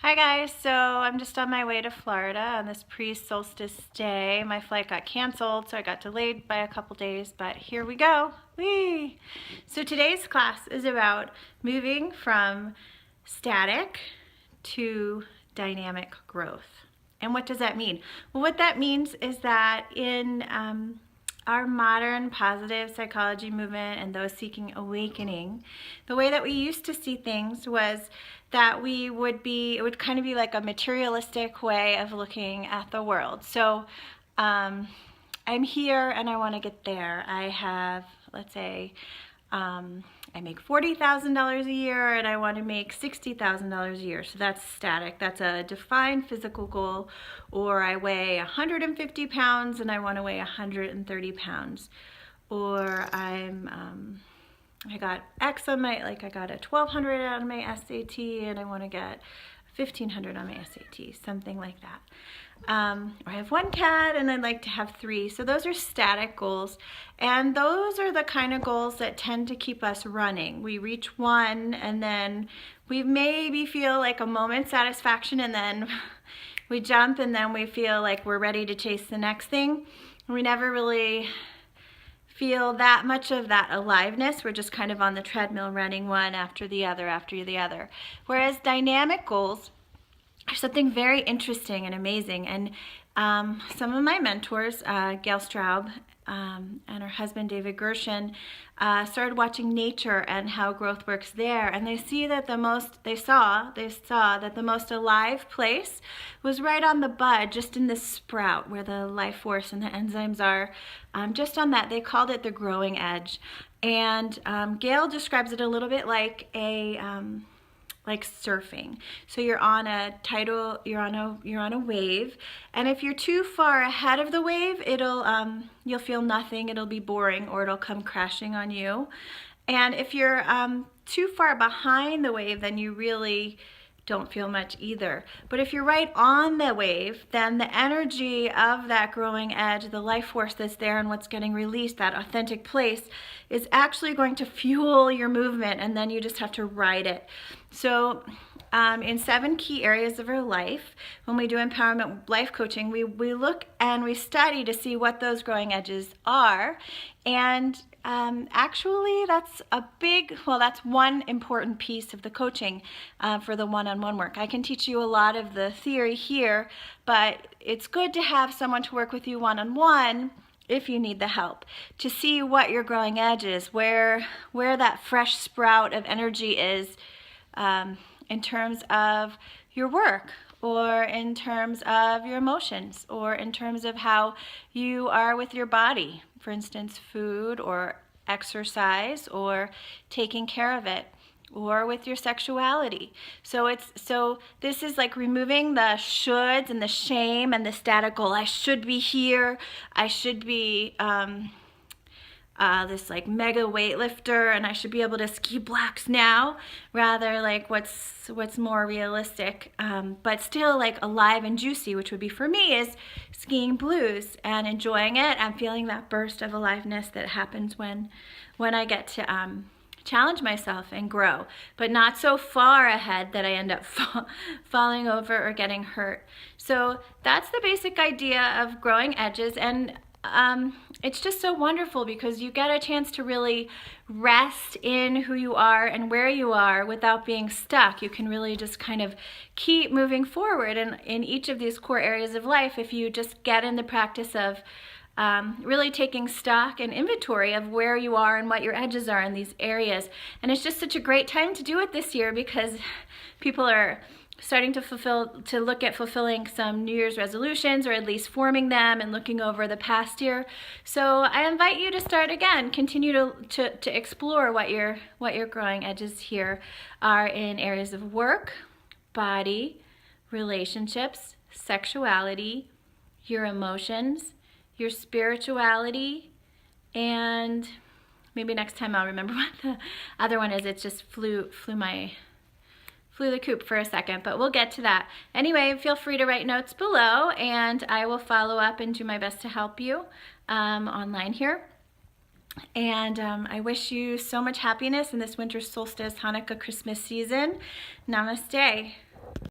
Hi guys, so I'm just on my way to Florida on this pre-solstice day. My flight got canceled, so I got delayed by a couple days, but here we go. Whee! So today's class is about moving from static to dynamic growth. And what does that mean? Well, what that means is that in our modern positive psychology movement and those seeking awakening, the way that we used to see things was that it would kind of be like a materialistic way of looking at the world. So I'm here and I want to get there. I have, let's say, I make $40,000 a year and I want to make $60,000 a year. So that's static. That's a defined physical goal. Or I weigh 150 pounds and I want to weigh 130 pounds. Or I got X on my, like I got a 1200 on my SAT and I want to get 1500 on my SAT, something like that. Or I have one cat and I'd like to have 3. So those are static goals. And those are the kind of goals that tend to keep us running. We reach one and then we maybe feel like a moment's satisfaction and then we jump and then we feel like we're ready to chase the next thing. We never really feel that much of that aliveness. We're just kind of on the treadmill running one after the other after the other. Whereas dynamic goals are something very interesting and amazing. And some of my mentors, Gail Straub and her husband David Gershon, started watching nature and how growth works there, and they saw that the most alive place was right on the bud, just in the sprout where the life force and the enzymes are, just on that. They called it the growing edge. And Gail describes it a little bit like like surfing. So you're on a wave, and if you're too far ahead of the wave, you'll feel nothing, it'll be boring, or it'll come crashing on you. And if you're too far behind the wave, then you really don't feel much either. But if you're right on the wave, then the energy of that growing edge, the life force that's there and what's getting released, that authentic place, is actually going to fuel your movement, and then you just have to ride it. So in 7 key areas of our life, when we do empowerment life coaching, we look and we study to see what those growing edges are. And actually, that's one important piece of the coaching for the one-on-one work. I can teach you a lot of the theory here, but it's good to have someone to work with you one-on-one if you need the help, to see what your growing edge is, where that fresh sprout of energy is, in terms of your work, or in terms of your emotions, or in terms of how you are with your body, for instance, food or exercise or taking care of it, or with your sexuality. So this is like removing the shoulds and the shame and the static goal. I should be here, I should be this like mega weightlifter, and I should be able to ski blocks now, rather like what's more realistic, but still like alive and juicy, which would be for me is skiing blues and enjoying it and feeling that burst of aliveness that happens when I get to challenge myself and grow, but not so far ahead that I end up falling over or getting hurt. So that's the basic idea of growing edges. And it's just so wonderful because you get a chance to really rest in who you are and where you are without being stuck. You can really just kind of keep moving forward in each of these core areas of life if you just get in the practice of really taking stock and inventory of where you are and what your edges are in these areas. And it's just such a great time to do it this year because people are starting to look at fulfilling some New Year's resolutions, or at least forming them and looking over the past year. So I invite you to start again. Continue to explore what your growing edges here are in areas of work, body, relationships, sexuality, your emotions, your spirituality, and maybe next time I'll remember what the other one is. It just flew the coop for a second, but we'll get to that. Anyway, feel free to write notes below, and I will follow up and do my best to help you online here. And I wish you so much happiness in this winter solstice, Hanukkah, Christmas season. Namaste.